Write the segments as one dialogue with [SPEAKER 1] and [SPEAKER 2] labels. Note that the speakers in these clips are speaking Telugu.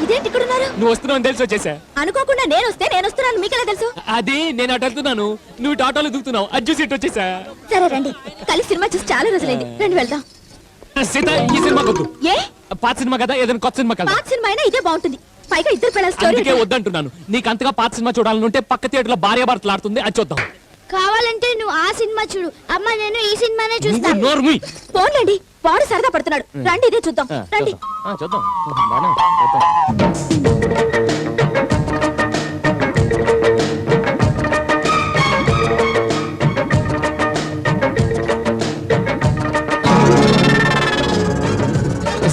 [SPEAKER 1] ఇదేంటి ఇక్కడ ఉన్నారు?
[SPEAKER 2] నువ్వు వస్తున్నావు తెలిసి వచ్చేసా.
[SPEAKER 1] అనుకోకుండా నేను వస్తున్నాను, మీకెలా తెలుసు?
[SPEAKER 2] అది నేను అటు వెళ్తున్నాను, నువ్వు ఆటోలో దిగుతున్నావు, అది చూసి ఇటు వచ్చేసా.
[SPEAKER 1] సరే రండి, కలిసి సినిమా చూసి చాలా రోజులైంది, రండి వెళ్దాం.
[SPEAKER 2] సీత ఈ సినిమా వద్దు.
[SPEAKER 1] ఏ
[SPEAKER 2] పాత సినిమా కదా, ఏదైనా కొత్త సినిమా కదా.
[SPEAKER 1] పాత సినిమా అయినా ఇదే బాగుంటుంది, పైగా ఇద్దరు పిల్లల స్టోరీ.
[SPEAKER 2] అందుకే వద్దంటున్నాను. నీకు అంతగా పాత సినిమా చూడాలనుంటే పక్క థియేటర్ లో భార్య భర్తలు ఆడుతుంది, అది చూద్దాం.
[SPEAKER 1] కావాలంటే నువ్వు ఆ సినిమా చూడు, అమ్మ నేను ఈ సినిమానే చూస్తాను.
[SPEAKER 2] నోర్మి
[SPEAKER 1] పోన్లేండి, వాడు సరదా పడుతున్నాడు, రండి ఇదే చూద్దాం, రండి.
[SPEAKER 2] చూద్దాం.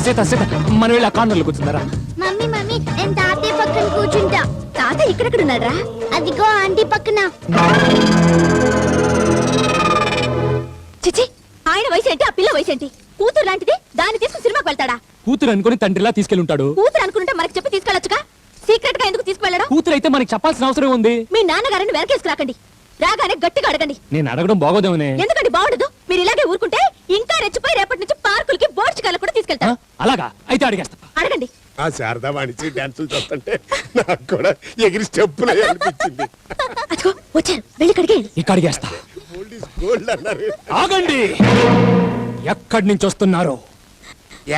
[SPEAKER 2] సీత సీత మనం వెళ్ళి ఆ కార్నర్లో కూర్చున్నారా?
[SPEAKER 1] మమ్మీ మమ్మీ నేను తాతయ్య పక్కన కూర్చుంటా. తాతయ్య ఇక్కడెక్కడ ఉన్నారా? అదిగో ఆంటీ పక్కన. చిచి, ఆయన వయసు ఏంటి, ఆ పిల్ల వయసు ఏంటి? కూతురు లాంటిది, దాన్ని తీసుకుని సినిమాకి వెళ్తాడా?
[SPEAKER 2] కూతురు అనుకుని తండ్రిలా తీసుకెళ్ళి ఉంటాడు.
[SPEAKER 1] కూతురు అనుకుంటే మనకి చెప్పి తీసుకెళ్ళొచ్చుగా, సీక్రెట్ గా ఎందుకు తీసుకువెళ్ళడం?
[SPEAKER 2] కూతురు అయితే మనకి చెప్పాల్సిన అవసరం ఉంది.
[SPEAKER 1] మీ నాన్నగారిని వెనకేసుకురాకండి, రాగానే గట్టిగా అడగండి.
[SPEAKER 2] నేను అడగడం బాగోదేమనే.
[SPEAKER 1] ఎందుకండి బాగుండదు? మీరు ఇలాగే ఊరుకుంటే ఇంకా రెచ్చిపోయి రేపటి నుంచి పార్కులకి బోర్డ్స్ కూడా తీసుకెళ్తారు.
[SPEAKER 2] అలాగా అయితే అడిగేస్తా.
[SPEAKER 1] అడగండి.
[SPEAKER 3] ఆ శారదా వాణిజ్య డాన్సులు చూస్తుంటే నాకు కూడా ఎగిరి స్టెప్పులే అనిపించింది.
[SPEAKER 1] అదిగో వచ్చారు, వెళ్ళి కడిగే.
[SPEAKER 2] ఇక్కడ అడిగేస్తా.
[SPEAKER 3] గోల్డ్ ఇస్ గోల్డ్ అన్నారు.
[SPEAKER 2] ఆగండి, ఎక్కడి నుంచి వస్తున్నారు?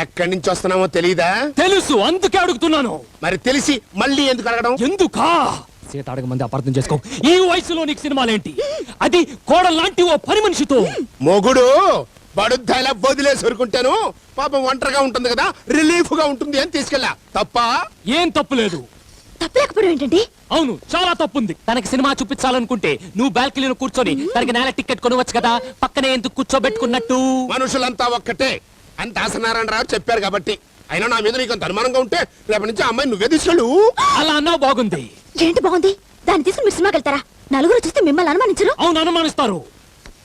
[SPEAKER 3] ఎక్కడి నుంచి వస్తున్నామో తెలీదా?
[SPEAKER 2] తెలుసు, అందుకే అడుగుతున్నాను.
[SPEAKER 3] మరి తెలిసి మళ్ళీ ఎందుకు అడగడం?
[SPEAKER 2] ఎందుకా? సీత అడగ మంది అపార్థం చేసుకో. ఈ వయసులో నీకు సినిమాలేంటి? అది కోడలాంటి ఓ పని మనిషితో.
[SPEAKER 3] మొగుడు బడుద్దాయిలా బొదిలే సరుకుంటాను, పాపం ఒంటరిగా ఉంటుంది కదా, రిలీఫ్ గా ఉంటుంది అని తీసుకెళ్ళా. తప్ప?
[SPEAKER 2] ఏం తప్పు లేదు.
[SPEAKER 1] తప్పలేకపోవడం ఏంటండి?
[SPEAKER 2] అవును, చాలా తప్పుంది. తనకి సినిమా చూపించాలనుకుంటే నువ్వు బాల్కనీలో కూర్చొని తనకి నేల టికెట్ కొనవచ్చు కదా, పక్కనే ఎందుకు కూర్చోబెట్టుకున్నట్టు?
[SPEAKER 3] మనుషులంతా ఒక్కటే అని దాసనారాయణ రావు చెప్పారు కాబట్టి. అయినా నా మీద నీకు అంత అనుమానంగా ఉంటే రేపటి నుంచి అమ్మాయి నువ్వే తీసుకెళ్ళు.
[SPEAKER 2] అలా అన్నావు, బాగుంది.
[SPEAKER 1] ఏంటి బాగుంది? దాన్ని తీసుకుని మీరు సినిమాకి వెళ్తారా? నలుగురు చూస్తే మిమ్మల్ని అనుమానించరు?
[SPEAKER 2] అవును, అనుమానిస్తారు.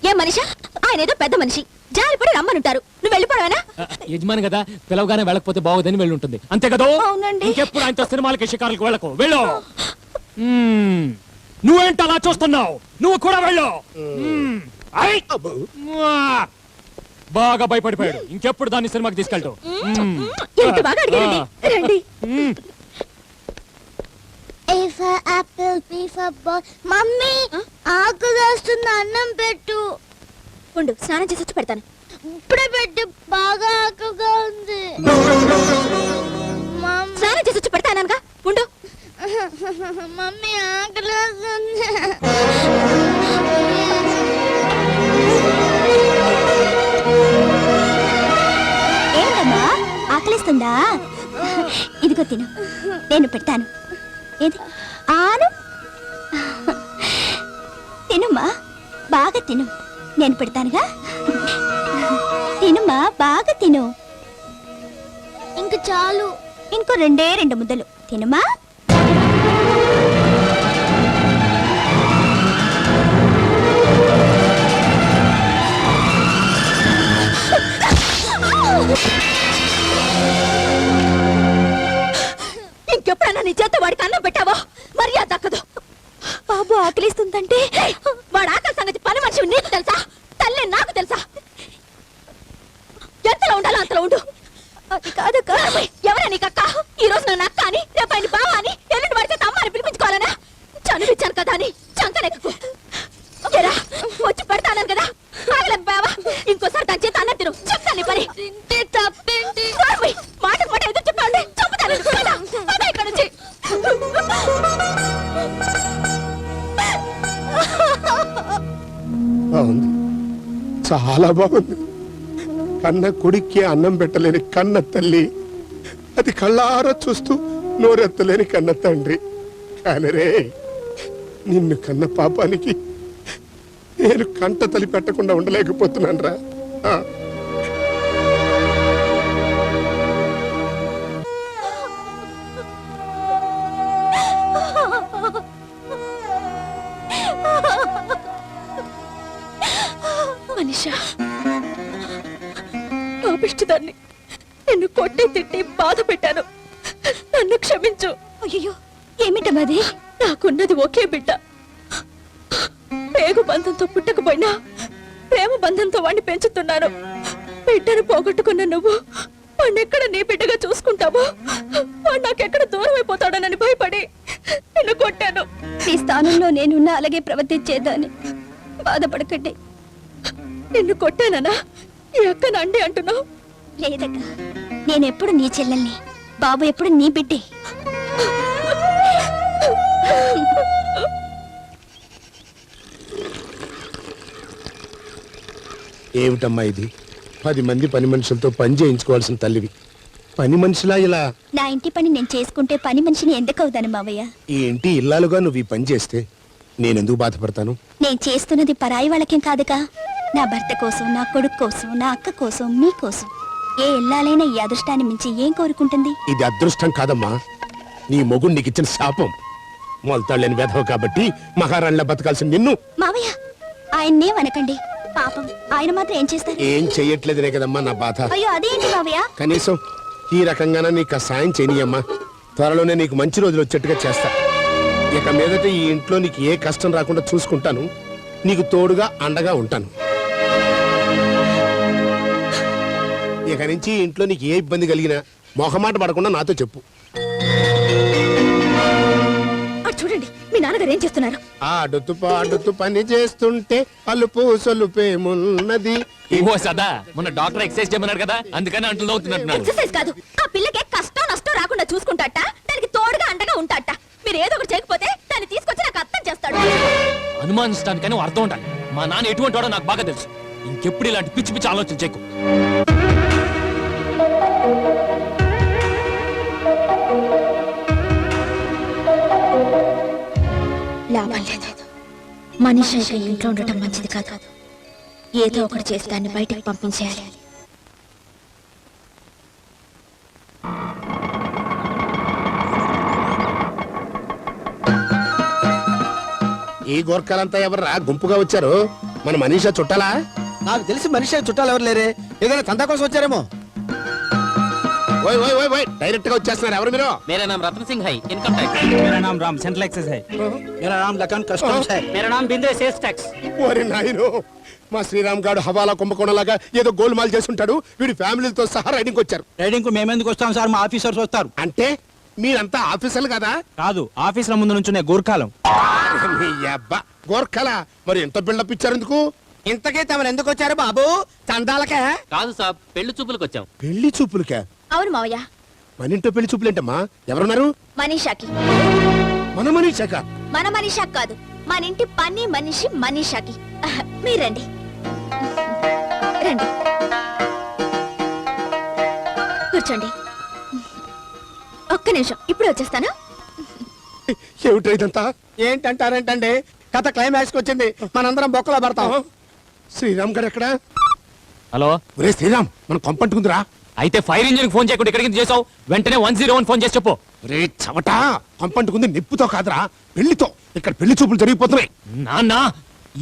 [SPEAKER 1] ఏ మనిషా? ఆయన ఏదో పెద్ద మనిషి, జారిపడి రమ్మనుంటారు, నువ్వు వెళ్ళిపోయావేనా?
[SPEAKER 2] యజమాని కదా, పిలవగానే వెళ్ళకపోతే బాగోదని వెళ్ళి ఉంటుంది, అంతే కదా?
[SPEAKER 1] అవునండి.
[SPEAKER 2] ఇంకెప్పుడు ఆయనతో సినిమాలకి షికారులకు వెళ్ళకు, వెళ్ళు. నువ్వేంటి అలా చూస్తున్నావు? నువ్వు కూడా వెళ్ళు. బాగా భయపడిపోయాడు, ఇంకెప్పుడు దాన్ని సినిమాకి తీసుకెళ్తావు?
[SPEAKER 1] ఎంత బాగా అడిగారండి. రండి.
[SPEAKER 4] మమ్మీ ఆకలేస్తుంది, అన్నం పెట్టు.
[SPEAKER 1] ఉండు, స్నానం చేసి వచ్చి పెడతాను.
[SPEAKER 4] ఇప్పుడే పెట్టు, బాగా ఆకలిగా ఉంది.
[SPEAKER 1] స్నానం చేసి వచ్చి పెడతానగా, ఉండు.
[SPEAKER 4] మమ్మీ ఆకలేస్తుంది.
[SPEAKER 1] ఏంటమ్మా, ఆకలిస్తుందా? ఇదిగో తిను, నేను పెడతాను. ఏది ఆను, తినుమ్మా, బాగా తిను, నేను పెడతానుగా. తినుమ్మా, బాగా తిను.
[SPEAKER 4] ఇంక చాలు,
[SPEAKER 1] ఇంకో 2 ముద్దలు తినుమా. ఇంకెప్పుడన్నా నీ చేత వాడికి అన్నం పెట్టావో మర్యాద దక్కదు. బాబు ఆకలిస్తుందంటే వాడు ఆకలి సంగతి పని మనిషి నీకు తెలుసా? తల్లి నాకు తెలుసా? ఎంతలో ఉండాలో అంతలో ఉండు. అది కాదక్క. ఎవరా నీకు అక్క? ఈ రోజు నన్ను అక్క అని, రేపు ఆయన బావ అని, ఎల్లుండి పడితే తమ్మ అని పిలిపించుకోవాలనా? చనిపించాను కదా అని చంకనెక్కు. వచ్చి పెడతాను కదా, ఆగలేకపోయావా? ఇంకోసారి దాని చేత అన్నం తిను, చెప్తాను పని.
[SPEAKER 4] తింటే తప్పేంటి?
[SPEAKER 1] మాట మాట ఎదురు చెప్పండి, చంపుతాను ఇక్కడ నుంచి.
[SPEAKER 3] బాగుంది, చాలా బాగుంది. కన్న కొడుక్కి అన్నం పెట్టలేని కన్న తల్లి, అది కళ్ళారా చూస్తూ నోరెత్తలేని కన్న తండ్రి. కానీ రే, నిన్ను కన్న పాపానికి నేను కంట తలి పెట్టకుండా ఉండలేకపోతున్నాను రా.
[SPEAKER 1] మనిషా, పాపిష్టిదాన్ని, నిన్ను కొట్టి తిట్టి బాధ పెట్టాను, నన్ను క్షమించు. అయ్యో, ఏమిటమ్మది? నాకున్నది ఒకే బిడ్డ. పేగు బంధంతో పుట్టకపోయినా ప్రేమ బంధంతో వాడిని పెంచుతున్నాను. బిడ్డను పోగొట్టుకున్న నువ్వు వాడినెక్కడ నీ బిడ్డగా చూసుకుంటావో, వాడు నాకెక్కడ దూరం స్థానంలో నేనున్నా అలాగే ప్రవర్తించేదాన్ని. బాధపడకండి. నిన్ను కొట్టానా? ఈ అక్క నండి అంటున్నావు? లేదక్క, నేనెప్పుడు నీ చెల్లెల్ని, బాబు ఎప్పుడు నీ బిడ్డే.
[SPEAKER 3] ఏమిటమ్మా ఇది? 10 మంది పని మనుషులతో పని చేయించుకోవాల్సిన తల్లివి, పని మనిషిలా ఇలా?
[SPEAKER 1] నా ఇంటి పని నేను చేసుకుంటే పని మనిషిని ఎందుకు అవుతాను మావయ్య?
[SPEAKER 3] ఈ ఇంటి ఇల్లాలుగా నువ్వు ఈ పని చేస్తే నేనెందుకు బాధపడతాను?
[SPEAKER 1] నేను చేస్తున్నది పరాయి వాళ్ళకేం కాదుగా. నా భర్త కోసం, నా కొడుకు కోసం, నా అక్క కోసం, మీ కోసం. ఏ ఇల్లాలైనా ఈ అదృష్టాన్ని మించి ఏం కోరుకుంటుంది?
[SPEAKER 3] ఇది అదృష్టం కాదమ్మా, నీ మొగుడు నీకు ఇచ్చిన శాపం. మొలతాళ్ళని వెధవ కాబట్టి మహారాణిలా బతకాల్సిన నిన్ను.
[SPEAKER 1] మావయ్య, ఆయన్నేమనకండి. పాపం, ఆయన మాత్రం ఏం చేస్తారు?
[SPEAKER 3] ఏం చెయ్యట్లేదనే కదమ్మా నా బాధ.
[SPEAKER 1] అయ్యో అదేంటి మావయ్య?
[SPEAKER 3] కనీసం ఈ రకంగానే నీకు ఆ సాయం చేయనియమ్మా. త్వరలోనే నీకు మంచి రోజులు వచ్చేట్టుగా చేస్తా. ఇక మీదట ఈ ఇంట్లో నీకు ఏ కష్టం రాకుండా చూసుకుంటాను. నీకు తోడుగా అండగా ఉంటాను. ఇక నుంచి ఈ ఇంట్లో నీకు ఏ ఇబ్బంది కలిగినా మొహమాట పడకుండా నాతో చెప్పు.
[SPEAKER 1] చూడండి, మీ నాన్నగారు ఏం చేస్తున్నారు?
[SPEAKER 3] ఆడుతూ పాడుతూ పని చేస్తుంటే అలుపు సొలుపేమున్నది.
[SPEAKER 2] ఓ సదా, మొన్న డాక్టర్ ఎక్సర్సైజ్ చేయమన్నాడు కదా, అందుకని అంటులు అవుతున్నట్టున్నాడు.
[SPEAKER 1] ఎక్సర్సైజ్ కాదు, ఆ పిల్లకే కష్టం నష్టం రాకుండా చూసుకుంటాట, దానికి తోడుగా అండగా ఉంటాట. మీరు ఏదో ఒకటి చేయకపోతే దాన్ని తీసుకొచ్చి నాకు అర్థం చేస్తాడు.
[SPEAKER 2] అనుమానించడానికని ఓ అర్థం ఉండాలి. మా నాన్న ఎటువంటి వాడో నాకు బాగా తెలుసు. ఇంకెప్పుడు ఇలాంటి పిచ్చి పిచ్చి ఆలోచన చేయకు.
[SPEAKER 1] లాభం లేదు. మనిషి ఇంట్లో ఉండటం మంచిది కాదు. ఏదో ఒకటి చేసి దాన్ని బయటికి పంపించేయాలి.
[SPEAKER 3] ఈ గోర్ఖాలంతా ఎవర్రా గుంపుగా వచ్చారు? మన మనీషా చుట్టాలా?
[SPEAKER 5] నాకు తెలిసి మనిషి చుట్టాలు ఎవరు లేరే, ఏదైనా తందా కోసం వచ్చారేమో.
[SPEAKER 3] ఓయ్ ఓయ్ ఓయ్ ఓయ్, డైరెక్ట్ గా వచ్చేస్తున్నారు. ఎవరు మీరు?
[SPEAKER 2] मेरा नाम रतन सिंह है, इनकम टैक्स।
[SPEAKER 6] मेरा नाम राम सेंट्रल एक्सेस है।
[SPEAKER 5] मेरा नाम लखन कस्टम्स है।
[SPEAKER 6] मेरा नाम बिंदु सेल्स टैक्स।
[SPEAKER 3] ఓరి నాయనో, మా శ్రీరామ్ గారు హవాలా కుంభకోణంలాగా ఏదో గోల్మాల్ చేస్తుంటాడు. వీడి ఫ్యామిలీతో సహా రైడింగ్ వచ్చారు.
[SPEAKER 6] రైడింగ్ కు మేమెందుకు వస్తాం సార్, మా ఆఫీసర్స్ వస్తారు.
[SPEAKER 3] అంటే మీరంతా ఆఫీసర్లు కదా?
[SPEAKER 6] కాదు, ఆఫీసుల ముందు నుంచునే గోర్ఖాలం.
[SPEAKER 3] మీ అబ్బా గోర్ఖలా, మరి ఎంత బిల్డప్ ఇచ్చారు ఎందుకు?
[SPEAKER 5] ఇంతకీ తమరు ఎందుకు వచ్చారు బాబు? చందాలకే?
[SPEAKER 2] కాదు సాబ్, పెళ్లి చూపులకు వచ్చాం.
[SPEAKER 3] పెళ్లి చూపులకా?
[SPEAKER 1] అవును మావయ్య.
[SPEAKER 3] మన ఇంట్లో పెళ్లి చూపులేంటమ్మా? ఎవరున్నారు?
[SPEAKER 1] మనీషాకి.
[SPEAKER 3] మన మనీషాక?
[SPEAKER 1] మన మనీషాకి కాదు, మన ఇంటి పని మనిషి మనీషాకి. మీరండి, రండి, కూర్చోండి. ఒక్క నిమిషం, ఇప్పుడు వచ్చేస్తాను.
[SPEAKER 3] ఏమిటో ఇదంతా?
[SPEAKER 5] ఏంటంటారేంటండి, కథ క్లైమాక్స్ కి వచ్చింది, మనందరం బొక్కలో పడతాం.
[SPEAKER 3] శ్రీరామ్ గారు ఎక్కడా?
[SPEAKER 2] హలో,
[SPEAKER 3] ఒరే శ్రీరామ్, మన కొంపంటుకుందిరా.
[SPEAKER 2] అయితే ఫైర్ ఇంజిన్ ఫోన్ చేయకుండా ఇక్కడికి చేసావు? వెంటనే 101 ఫోన్ చేసి చెప్పు.
[SPEAKER 3] రే చవట, కొంపంటుకుంది నిప్పుతో కాదురా, పెళ్లితో. ఇక్కడ పెళ్లి చూపులు జరిగిపోతున్నాయి.
[SPEAKER 2] నాన్న,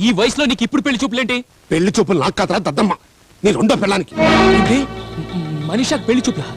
[SPEAKER 2] ఈ వయసులో నీకు ఇప్పుడు పెళ్లి చూపులేంటి?
[SPEAKER 3] పెళ్లి చూపులు నాకు కాదురా దద్దమ్మ, నీ రెండో పెళ్ళానికి.
[SPEAKER 2] మనీషాకి పెళ్లి చూపులా?